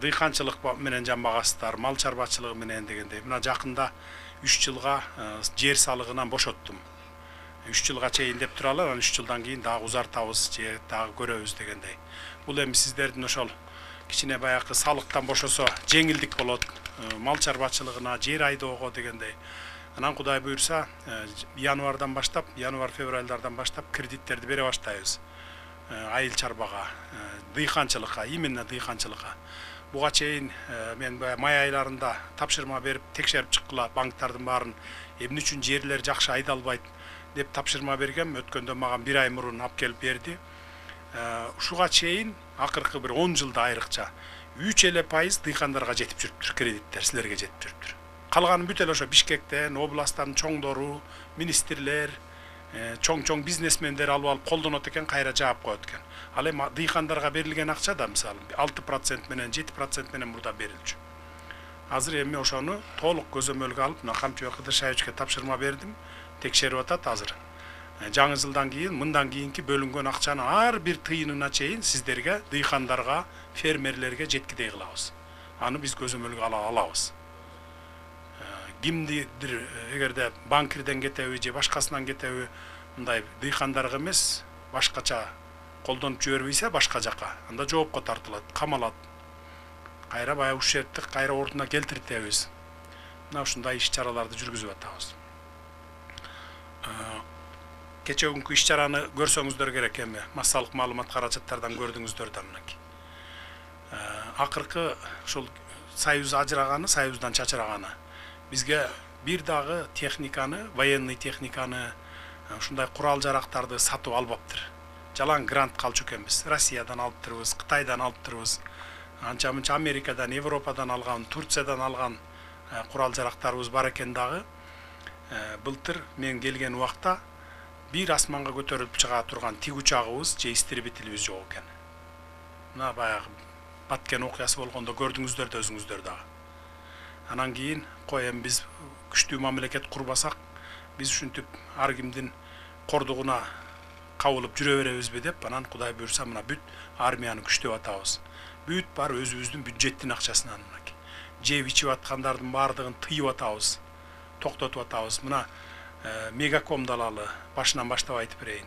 дыйканчылык менен жамбагасыздар, мал чарбачылыгы менен дегендей. Мына жакында 3 жылга жер салыгынан бошоттум. 3 жылга чейин деп туралар, анан 3 жылдан кийин дагы узартабыз, же дагы көрөбүз дегендей. Бул эми сиздердин ошол кичине баягы салыктан бошосо жеңилдик болот, мал чарбачылыгына, жер айдоого дегендей. Анан Кудай буйрса, январдан баштап, январ-февралдардан баштап кредиттерди бере баштайбыз. Айыл чарбага, дыйканчылыкка, именно дыйканчылыкка. Буга чейин мен май айларында тапшырма берип, текшерип чыккыла банктардын баарын, эмне үчүн жерлер жакшы айдалбайт деп тапшырма бергем. Өткөндө мага 1 ай мурун алып келип берди. Ушуга чейин акыркы бир 10 жылда айрыкча 3% дыйкандарга жетип жүрүптүр, кредиттер силерге жетип жүрүптүр. Калганы бүт эле ошо Бишкектен, областтан чоңдору, министрлер, чоң бизнесмендер алып колдонот экен, кайра жаап коет экен. Ал эми дыйкандарга берилген акча да мисалы 6% менен 7% менен мурда берилчү. Азыр эми ошону толук көзөмөлгө алып, мына Камчыбек Кыдыршаевичке тапшырма бердим, текшерип атат азыр. Жаңы жылдан кийин, мындан кийинки бөлүнгөн акчаны ар бир тыйынына чейин сиздерге, дыйкандарга, фермерлерге жеткидей кылабыз. Аны биз көзөмөлгө ала алабыз. Кимдир эгерде банкирден кетеби же башкасынан кетеби, мындай дыйкандарга эмес, башкача колдонуп жибербейсе башка жака, анда жоопко тартылат, камалат. Кайра баягы ушерпти кайра ордуна келтиртебиз. Мына ушундай иш-чараларды жүргүзүп атабыз. Кече күнкү иш-чараны көрсөңүздөр керек эми, массалык маалымат каражаттардан көрдүңүздөр да мынакей. Акыркы ушул союз ажыраганы, союздан чачыраганы. Бизге бир дагы техниканы, военный техниканы, ушундай курал-жарактарды сатып албаптыр. Жалаң грант калчу экенбиз. Россиядан алыптырбыз, Кытайдан алыптырбыз. Анча-мынча Америкадан, Европадан алган, Турциядан алган курал-жарактарыбыз бар экен дагы. Былтыр мен келген убакта бир асманга көтөрүлүп чыга турган тиг учагыбыз же истребителибиз жок экен. Мына баягы баткен окуясы болгондо көрдүңүздөр да өзүңүздөр дагы. Анан кийин кой эми биз күчтүү мамлекет курбасак, биз ушинтип ар кимдин кордугуна кабылып жүрө беребизби деп, анан Кудай буйрса мына бүт армияны күчтөп атабыз. Бүт бар өзүбүздүн бюджеттин акчасынан мынакей. Жеп ичип аткандардын баардыгын тыйып атабыз, токтотуп атабыз. Мына Мегаком далалы башынан баштап айтып берейин.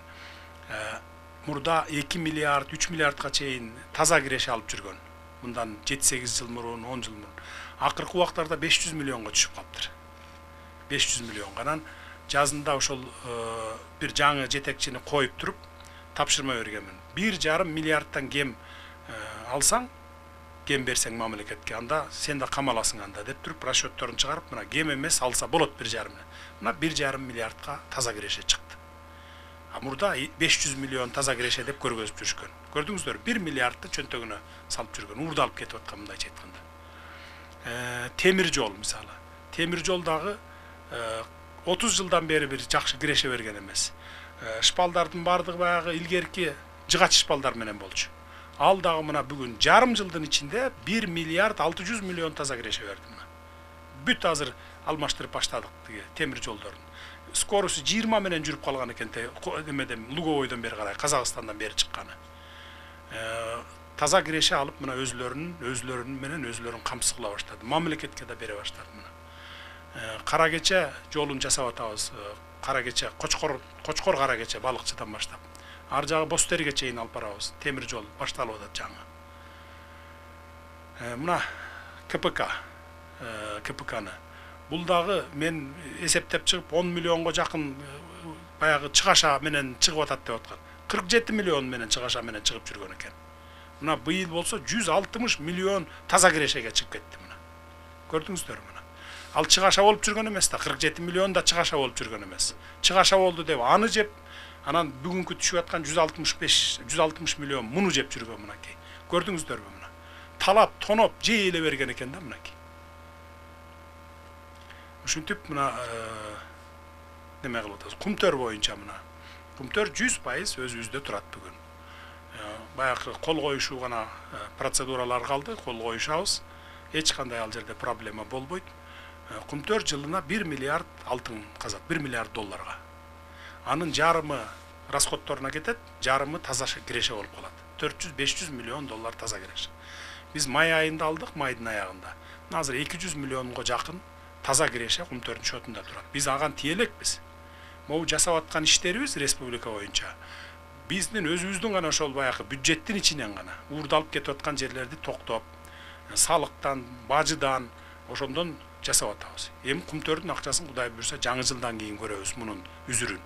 Мурда 2 миллиард, 3 миллиардга чейин таза киреше алып жүргөн. Мындан 7-8 жыл мурун, 10 жыл мурун. Акыркы убактарда 500 миллионго түшүп калыптыр. 500 миллион. Анан жазында ошол бир жаңы жетекчини коюп туруп тапшырма бергенмин. 1,5 миллиардтан кем алсаң, кем берсең мамлекетке, анда сен да камаласың анда деп туруп расчетторун чыгарып, мына кем эмес алса болот 1,5. Мына 1,5 миллиардка таза киреше чыкты. А мурда 500 миллион таза киреше деп көргөзүп жүрүшкөн. Көрдүңүздөр, 1 миллиардты чөнтөгүнө салып жүргөн, уурдалып кетип аткан мындайча айтканда. Темир жол мисалы. Темир жол дагы 30 жылдан бери бир жакшы киреше берген эмес. Шпалдардын бардыгы баягы илгерки жыгач шпалдар менен болчу. Ал дагы мына бүгүн жарым жылдын ичинде 1 миллиард 600 миллион таза киреше берди мына. Бүт азыр алмаштырып баштадык тиги темир жолдорун. Скоросу 20 менен жүрүп калган экен эмеден Луговойдон бери карай, Казакстандан бери чыкканы. Таза киреше алып мына өзлөрүн менен өзлөрүн камсыз кыла баштады. Мамлекетке да бере баштады мына. Кара кече жолун жасап атабыз. Кара кече, Кочкор кара кече балыкчыдан баштап. Ар жагы Бостерге чейин алып барабыз. Темир жол башталып атат жаңы. Мына КПКны. Бул дагы мен эсептеп чыгып 10 миллионго жакын баягы чыгаша менен чыгып атат деп аткан. 47 миллион менен чыгаша менен чыгып жүргөн экен. Мына быйыл болсо 160 миллион таза кирешеге чыгып кетти мына. Көрдүңүздөр мына. Ал чыгаша болуп жүргөн эмес да, 47 миллион да чыгаша болуп жүргөн эмес. Чыгаша болду деп аны жеп, анан бүгүнкү түшүп аткан 160 миллион муну жеп жүргөн мынакей. Көрдүңүздөрбү мына. Талап, тоноп, жей эле берген экен да мынакей. Ушинтип мына неме кылып атабыз. Кумтөр боюнча мына. Кумтөр 100% өзүбүздө турат бүгүн. Баягы кол коюшу гана процедуралар калды, кол коюшабыз. Эч кандай ал жерде проблема болбойт. Кумтөр жылына 1 миллиард алтын казат, 1 миллиард долларга. Анын жарымы расходторуна кетет, жарымы таза киреше болуп калат. 400-500 миллион доллар таза киреше. Биз май айында алдык, майдын аягында. Азыр 200 миллионго жакын таза киреше Кумтөрдүн шотунда турат. Биз аган тие элекпиз. Могу жасап аткан иштерибиз республика боюнча биздин өзүбүздүн гана ошол баягы бюджеттин ичинен гана уурдалып кетип аткан жерлерди токтоп, салыктан, бажыдан ошондон жасап атабыз. Эми Кумтөрдүн акчасын Кудай буйрса жаңы жылдан кийин көрөбүз мунун үзүрүн.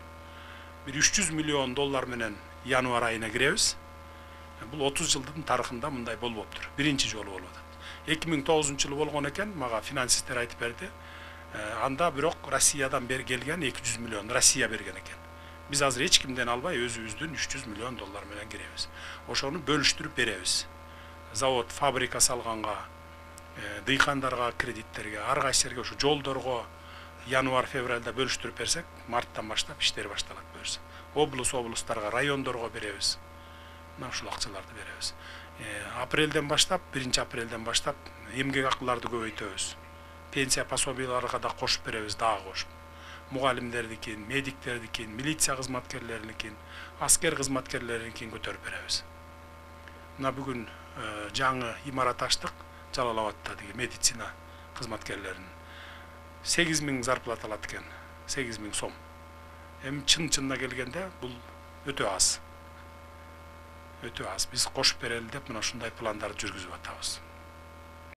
Бир 300 миллион доллар менен январь айына киребиз. Бул 30 жылдын тарыхында мындай болбоптур. Биринчи жолу болуп атат. 2009-жылы болгон экен, мага финансисттер айтып берди. Анда бирок Россиядан келген 200 миллион Россия берген экен. Биз азыр эч кимден албай өзүбүздүн 300 миллион доллар менен киребиз. Ошону бөлүштүрүп беребиз. Завод, фабрика салганга, дыйкандарга кредиттерге, ар кайсы жерге ушу жолдорго январь-февралда бөлүштүрүп берсек, марттан баштап иштер башталат буюрса. Облустарга, райондорго беребиз. Мына ушул акчаларды беребиз. Апрелден баштап, 1-апрелден баштап эмгек акыларды көбөйтөбүз. Пенсия пособияларга да кошуп беребиз, дагы кошуп. Мугалимдердикин, медиктердикин, милиция кызматкерлеринин, аскер кызматкерлеринин көтөрүп беребиз. Мына бүгүн жаңы имарат ачтык, Жалал Абадта деген медицина кызматкерлеринин 8000 зарплата алат экен, 8000 сом. Эми чын-чынына келгенде бул өтө аз. Өтө аз. Биз кошуп берели деп мына ушундай пландарды жүргүзүп атабыз.